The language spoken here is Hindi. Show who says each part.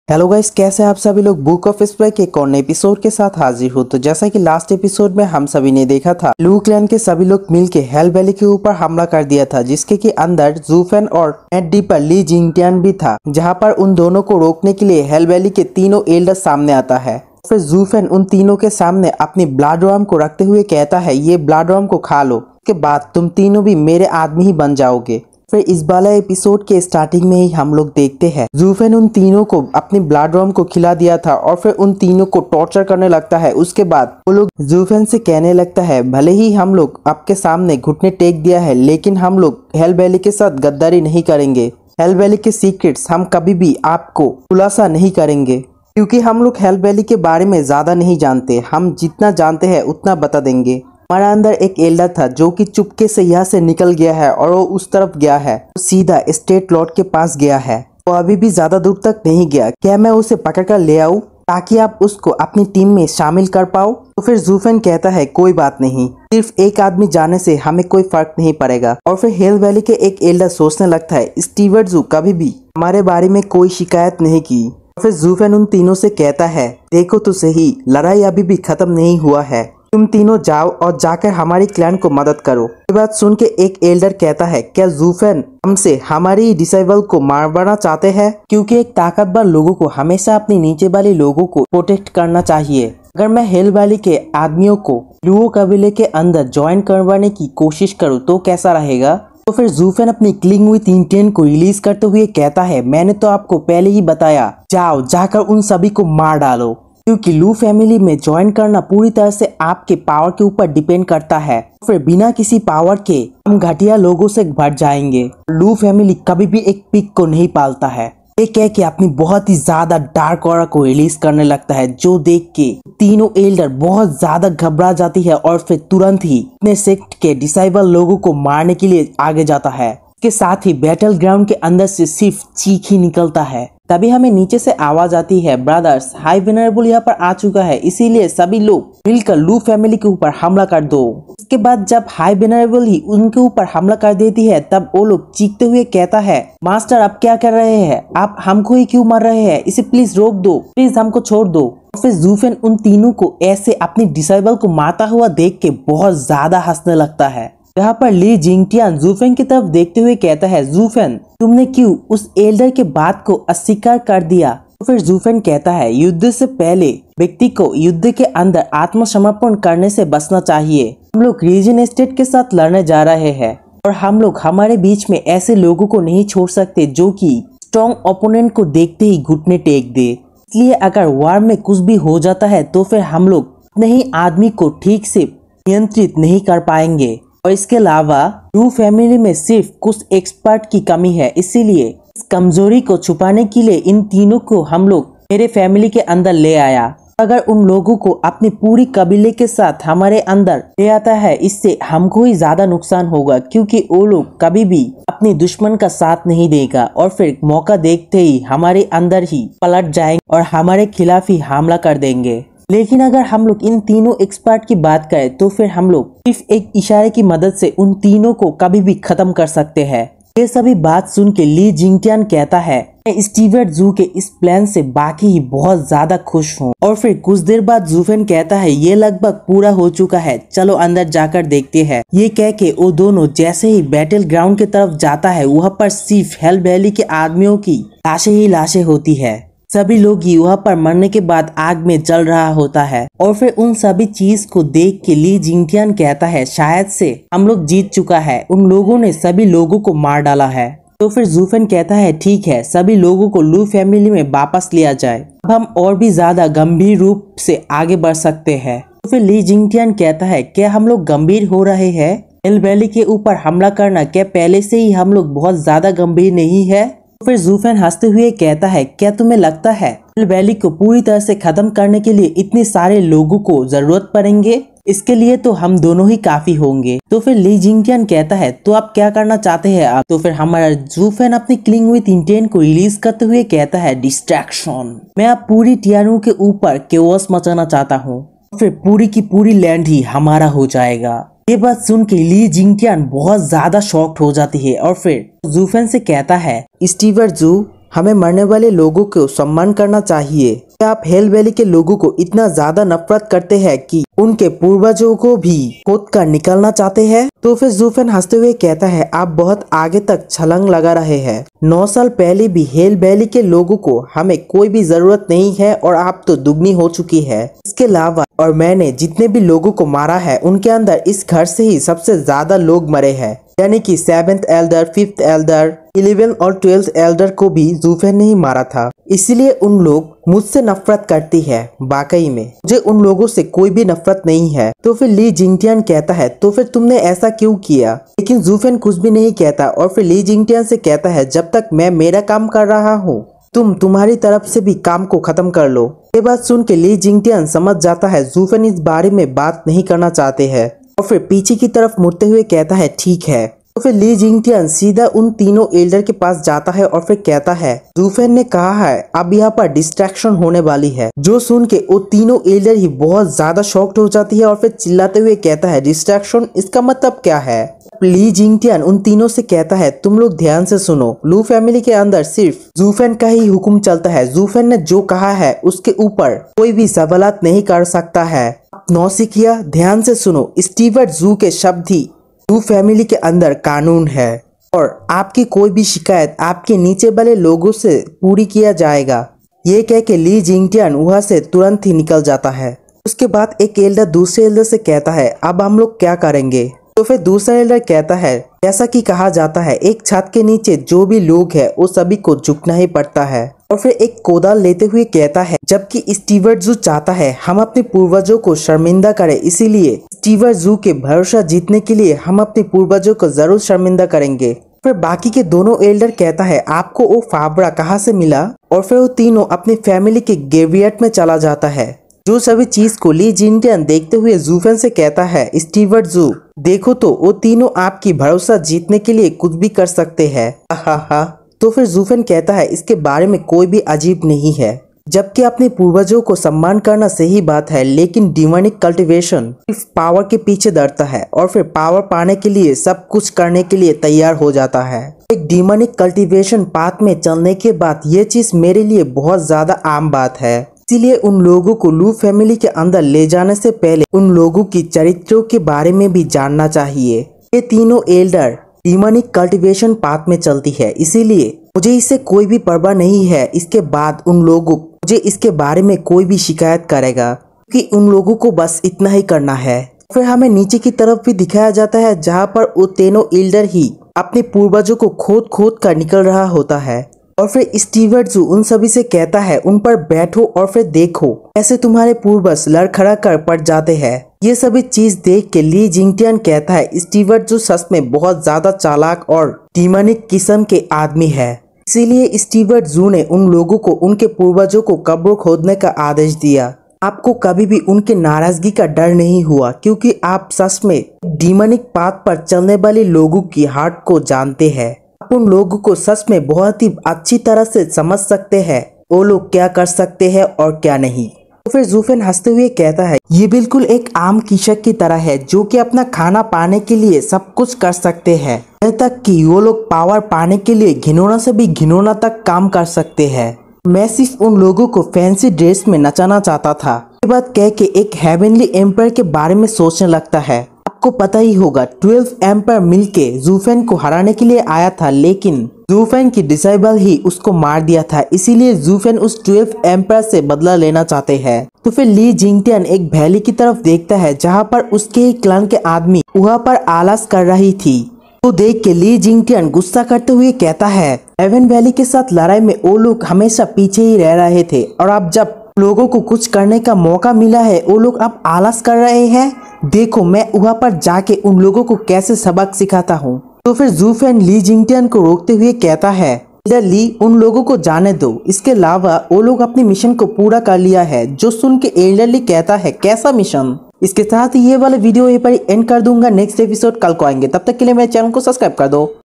Speaker 1: हेलो गाइस, कैसे आप सभी लोग बुक ऑफ स्पाई के एक और नए एपिसोड के साथ हाजिर हो। तो जैसा कि लास्ट एपिसोड में हम सभी ने देखा था, लू क्लैन के सभी लोग मिलके हेल वैली के ऊपर हमला कर दिया था, जिसके के अंदर जूफेन और नेट डीपर ली जिंगटियान भी था, जहां पर उन दोनों को रोकने के लिए हेल वैली के तीनों एल्डर सामने आता है। फिर जूफेन उन तीनों के सामने अपनी ब्लड वर्म को रखते हुए कहता है, ये ब्लड वर्म को खा लो, उसके बाद तुम तीनों भी मेरे आदमी ही बन जाओगे। फिर इस वाला एपिसोड के स्टार्टिंग में ही हम लोग देखते हैं जूफेन उन तीनों को अपनी ब्लड वर्म को खिला दिया था और फिर उन तीनों को टॉर्चर करने लगता है। उसके बाद वो लोग जूफेन से कहने लगता है, भले ही हम लोग आपके सामने घुटने टेक दिया है, लेकिन हम लोग हेल वैली के साथ गद्दारी नहीं करेंगे। हेल वैली के सीक्रेट्स हम कभी भी आपको खुलासा नहीं करेंगे, क्योंकि हम लोग हेल वैली के बारे में ज्यादा नहीं जानते। हम जितना जानते हैं उतना बता देंगे। हमारा अंदर एक एल्डर था जो कि चुपके से यहाँ से निकल गया है और वो उस तरफ गया है, वो सीधा स्टेट लॉर्ड के पास गया है। वो अभी भी ज्यादा दूर तक नहीं गया। क्या मैं उसे पकड़ कर ले आऊं ताकि आप उसको अपनी टीम में शामिल कर पाओ? तो फिर जूफेन कहता है, कोई बात नहीं, सिर्फ एक आदमी जाने से हमें कोई फर्क नहीं पड़ेगा। और फिर हेल वैली के एक एल्डर सोचने लगता है, स्टीवर्ट जू कभी भी हमारे बारे में कोई शिकायत नहीं की। फिर जूफेन उन तीनों से कहता है, देखो तो सही, लड़ाई अभी भी खत्म नहीं हुआ है, तुम तीनों जाओ और जाकर हमारी क्लैन को मदद करो। ये बात सुन के एक एल्डर कहता है, क्या जूफेन हमसे हमारी डिसेबल को मारना चाहते हैं? क्योंकि एक ताकतवर लोगों को हमेशा अपने नीचे वाले लोगों को प्रोटेक्ट करना चाहिए। अगर मैं हेल वैली के आदमियों को लुओ कबीले के अंदर ज्वाइन करवाने की कोशिश करूँ तो कैसा रहेगा? तो फिर जूफेन अपनी क्लिंग विथ इंटेंट को रिलीज करते हुए कहता है, मैंने तो आपको पहले ही बताया, जाओ जाकर उन सभी को मार डालो, क्योंकि लू फैमिली में ज्वाइन करना पूरी तरह से आपके पावर के ऊपर डिपेंड करता है। फिर बिना किसी पावर के हम घटिया लोगों से भर जाएंगे। लू फैमिली कभी भी एक पिग को नहीं पालता है। ये कह के अपनी बहुत ही ज्यादा डार्क ऑरा को रिलीज करने लगता है, जो देख के तीनों एल्डर बहुत ज्यादा घबरा जाती है और फिर तुरंत ही अपने सेक्ट के डिसाइबल लोगों को मारने के लिए आगे जाता है। इसके साथ ही बैटल ग्राउंड के अंदर से सिर्फ चीख ही निकलता है। तभी हमें नीचे से आवाज आती है, ब्रदर्स, हाई वेनरेबल यहाँ पर आ चुका है, इसीलिए सभी लोग मिलकर लू फैमिली के ऊपर हमला कर दो। इसके बाद जब हाई वेनरेबल ही उनके ऊपर हमला कर देती है, तब वो लोग चीखते हुए कहता है, मास्टर आप क्या कर रहे हैं? आप हमको ही क्यों मार रहे हैं? इसे प्लीज रोक दो, प्लीज हमको छोड़ दो। फिर जूफेन उन तीनों को ऐसे अपनी डिसेबल को मारता हुआ देख के बहुत ज्यादा हंसने लगता है। यहाँ पर ली जिंगटियान जूफेन की तरफ देखते हुए कहता है, जूफेन तुमने क्यों उस एल्डर के बात को अस्वीकार कर दिया? तो फिर जूफेन कहता है, युद्ध से पहले व्यक्ति को युद्ध के अंदर आत्मसमर्पण करने से बचना चाहिए। हम लोग रीजन स्टेट के साथ लड़ने जा रहे हैं और हम लोग हमारे बीच में ऐसे लोगों को नहीं छोड़ सकते जो कि स्ट्रॉन्ग ओपोनेंट को देखते ही घुटने टेक दे। इसलिए अगर वार में कुछ भी हो जाता है तो फिर हम लोग अपने ही आदमी को ठीक से नियंत्रित नहीं कर पाएंगे। और इसके अलावा लू फैमिली में सिर्फ कुछ एक्सपर्ट की कमी है, इसीलिए इस कमजोरी को छुपाने के लिए इन तीनों को हम लोग मेरे फैमिली के अंदर ले आया। अगर उन लोगों को अपनी पूरी कबीले के साथ हमारे अंदर ले आता है, इससे हमको ही ज्यादा नुकसान होगा, क्योंकि वो लोग कभी भी अपने दुश्मन का साथ नहीं देगा और फिर मौका देखते ही हमारे अंदर ही पलट जाएंगे और हमारे खिलाफ ही हमला कर देंगे। लेकिन अगर हम लोग इन तीनों एक्सपर्ट की बात करें तो फिर हम लोग सिर्फ एक इशारे की मदद से उन तीनों को कभी भी खत्म कर सकते हैं। ये सभी बात सुन के ली जिंगटियान कहता है, मैं स्टीवर्ट जू के इस प्लान से बाकी ही बहुत ज्यादा खुश हूँ। और फिर कुछ देर बाद जूफेन कहता है, ये लगभग पूरा हो चुका है, चलो अंदर जाकर देखते हैं। ये कह के वो दोनों जैसे ही बैटल ग्राउंड की तरफ जाता है, वहाँ पर सिर्फ हेल वैली के आदमियों की लाशें ही लाशें होती है। सभी लोग ही वहाँ पर मरने के बाद आग में जल रहा होता है। और फिर उन सभी चीज को देख के ली जिंगटियान कहता है, शायद से हम लोग जीत चुका है, उन लोगों ने सभी लोगों को मार डाला है। तो फिर जूफेन कहता है, ठीक है, सभी लोगों को लू फैमिली में वापस लिया जाए, अब हम और भी ज्यादा गंभीर रूप से आगे बढ़ सकते हैं। तो फिर ली जिंगटियान कहता है, क्या हम लोग गंभीर हो रहे हैं? हेल वैली के ऊपर हमला करना क्या पहले से ही हम लोग बहुत ज्यादा गंभीर नहीं है? फिर जूफेन हंसते हुए कहता है, क्या तुम्हें लगता है हेल वैली को पूरी तरह से खत्म करने के लिए इतने सारे लोगों को जरूरत पड़ेंगे? इसके लिए तो हम दोनों ही काफी होंगे। तो फिर ली जिंगटियान कहता है, तो आप क्या करना चाहते हैं आप? तो फिर हमारा जूफेन अपनी क्लिंग विथ इंटेंट को रिलीज करते हुए कहता है, डिस्ट्रैक्शन, मैं अब पूरी टियारू के ऊपर केओस मचाना चाहता हूँ, फिर पूरी की पूरी लैंड ही हमारा हो जाएगा। ये बात सुन के ली जिंगटियान बहुत ज्यादा शॉक्ड हो जाती है और फिर जूफेन से कहता है, स्टीवर्ट जू, हमें मरने वाले लोगों को सम्मान करना चाहिए। क्या आप हेल वैली के लोगों को इतना ज्यादा नफरत करते हैं कि उनके पूर्वजों को भी खोद कर निकालना चाहते हैं? तो फिर ज़ूफेन हंसते हुए कहता है, आप बहुत आगे तक छलांग लगा रहे हैं। 9 साल पहले भी हेल वैली के लोगों को हमें कोई भी जरूरत नहीं है और आप तो दुगनी हो चुकी है। इसके अलावा और मैंने जितने भी लोगों को मारा है उनके अंदर इस घर से ही सबसे ज्यादा लोग मरे हैं, यानी कि 7th एल्डर, 5th एल्डर, 11 और 12th एल्डर को भी ज़ूफेन ने ही मारा था। इसलिए उन लोग मुझसे नफरत करती है। वाकई में मुझे उन लोगों से कोई भी नफरत नहीं है। तो फिर ली जिंगटियान कहता है, तो फिर तुमने ऐसा क्यों किया? लेकिन ज़ूफेन कुछ भी नहीं कहता और फिर ली जिंगटियान से कहता है, जब तक मैं मेरा काम कर रहा हूँ तुम तुम्हारी तरफ से भी काम को खत्म कर लो। ये बात सुन के ली जिंगटियान समझ जाता है ज़ूफेन इस बारे में बात नहीं करना चाहते हैं और फिर पीछे की तरफ मुड़ते हुए कहता है, ठीक है। तो फिर ली जिंगटियान सीधा उन तीनों एल्डर के पास जाता है और फिर कहता है, ज़ूफेन ने कहा है अब यहाँ पर डिस्ट्रैक्शन होने वाली है। जो सुन के वो तीनों एल्डर ही बहुत ज्यादा शॉक्ड हो जाती है और फिर चिल्लाते हुए कहता है, डिस्ट्रैक्शन, इसका मतलब क्या है? ली जिंगटियान उन तीनों से कहता है, तुम लोग ध्यान से सुनो, लू फैमिली के अंदर सिर्फ ज़ूफेन का ही हुक्म चलता है। ज़ूफेन ने जो कहा है उसके ऊपर कोई भी सवालात नहीं कर सकता है। नौसिखिया ध्यान से सुनो, स्टीवर्ट जू के शब्द ही लू फैमिली के अंदर कानून है और आपकी कोई भी शिकायत आपके नीचे वाले लोगों से पूरी किया जाएगा। ये कह के ली जिंगटियान वहां से तुरंत ही निकल जाता है। उसके बाद एक एल्डर दूसरे एल्डर से कहता है, अब हम लोग क्या करेंगे? तो फिर दूसरा एल्डर कहता है, जैसा कि कहा जाता है एक छत के नीचे जो भी लोग हैं वो सभी को झुकना ही पड़ता है। और फिर एक कोदाल लेते हुए कहता है, जबकि स्टीवर्ट जू चाहता है हम अपने पूर्वजों को शर्मिंदा करें, इसीलिए स्टीवर्ट जू के भरोसा जीतने के लिए हम अपने पूर्वजों को जरूर शर्मिंदा करेंगे। फिर बाकी के दोनों एल्डर कहता है, आपको वो फावड़ा कहाँ से मिला? और फिर वो तीनों अपनी फैमिली के ग्रेवयार्ड में चला जाता है। जो सभी चीज को ली जिंगटियान देखते हुए ज़ूफेन से कहता है, स्टीवर्ट जू देखो तो वो तीनों आपकी भरोसा जीतने के लिए कुछ भी कर सकते हैं। हा। तो फिर ज़ूफेन कहता है, इसके बारे में कोई भी अजीब नहीं है, जबकि अपने पूर्वजों को सम्मान करना सही बात है, लेकिन डिमोनिक कल्टीवेशन सिर्फ पावर के पीछे दौड़ता है और फिर पावर पाने के लिए सब कुछ करने के लिए तैयार हो जाता है। एक डिमोनिक कल्टीवेशन पाथ में चलने के बाद ये चीज मेरे लिए बहुत ज्यादा आम बात है। इसीलिए उन लोगों को लू फैमिली के अंदर ले जाने से पहले उन लोगों की चरित्रों के बारे में भी जानना चाहिए। ये तीनों एल्डर डिमोनिक कल्टीवेशन पाथ में चलती है, इसीलिए मुझे इससे कोई भी परवाह नहीं है। इसके बाद उन लोगों मुझे इसके बारे में कोई भी शिकायत करेगा, क्योंकि उन लोगों को बस इतना ही करना है। फिर हमें नीचे की तरफ भी दिखाया जाता है जहाँ पर वो तीनों एल्डर ही अपने पूर्वजों को खोद कर निकल रहा होता है। और फिर स्टीवर्ट जू उन सभी से कहता है, उन पर बैठो और फिर देखो ऐसे तुम्हारे पूर्वज लड़खड़ा कर पड़ जाते हैं। ये सभी चीज देख के ली जिंगटियान कहता है, स्टीवर्ट जू सच में बहुत ज्यादा चालाक और डिमोनिक किस्म के आदमी है। इसीलिए स्टीवर्ट जू ने उन लोगों को उनके पूर्वजों को कब्र खोदने का आदेश दिया। आपको कभी भी उनके नाराजगी का डर नहीं हुआ, क्योंकि आप सच में डिमोनिक पाथ पर चलने वाले लोगों की हार्ट को जानते हैं। आप उन लोगों को सच में बहुत ही अच्छी तरह से समझ सकते हैं, वो लोग क्या कर सकते हैं और क्या नहीं। तो फिर ज़ूफेन हंसते हुए कहता है, ये बिल्कुल एक आम कृषक की तरह है जो कि अपना खाना पाने के लिए सब कुछ कर सकते हैं, यहाँ तक कि वो लोग पावर पाने के लिए घिनौना से भी घिनौना तक काम कर सकते हैं। मैं सिर्फ उन लोगों को फैंसी ड्रेस में नचाना चाहता था। ये बात कह के एक हेवनली एम्पायर के बारे में सोचने लगता है। आपको पता ही होगा 12 एम्पायर मिलके ज़ूफेन को हराने के लिए आया था, लेकिन ज़ूफेन की डिसाइबल ही उसको मार दिया था। इसीलिए ज़ूफेन उस 12 एम्पायर से बदला लेना चाहते हैं। तो फिर ली जिंगटियान एक वैली की तरफ देखता है जहाँ पर उसके ही क्लान के आदमी वहाँ पर आलस कर रही थी। तो देख के ली जिंगटियान गुस्सा करते हुए कहता है, हेवन वैली के साथ लड़ाई में वो लोग हमेशा पीछे ही रह रहे थे और अब जब लोगों को कुछ करने का मौका मिला है वो लोग अब आलस कर रहे हैं। देखो मैं वहाँ पर जाके उन लोगों को कैसे सबक सिखाता हूँ। तो फिर ज़ूफेन ली जिंगटियान को रोकते हुए कहता है, ली उन लोगों को जाने दो, इसके अलावा वो लोग अपने मिशन को पूरा कर लिया है। जो सुन के एल्डरली कहता है, कैसा मिशन? इसके साथ ही ये वाला वीडियो यहीं पर एंड कर दूंगा। नेक्स्ट एपिसोड कल को आएंगे, तब तक के लिए मेरे चैनल को सब्सक्राइब कर दो।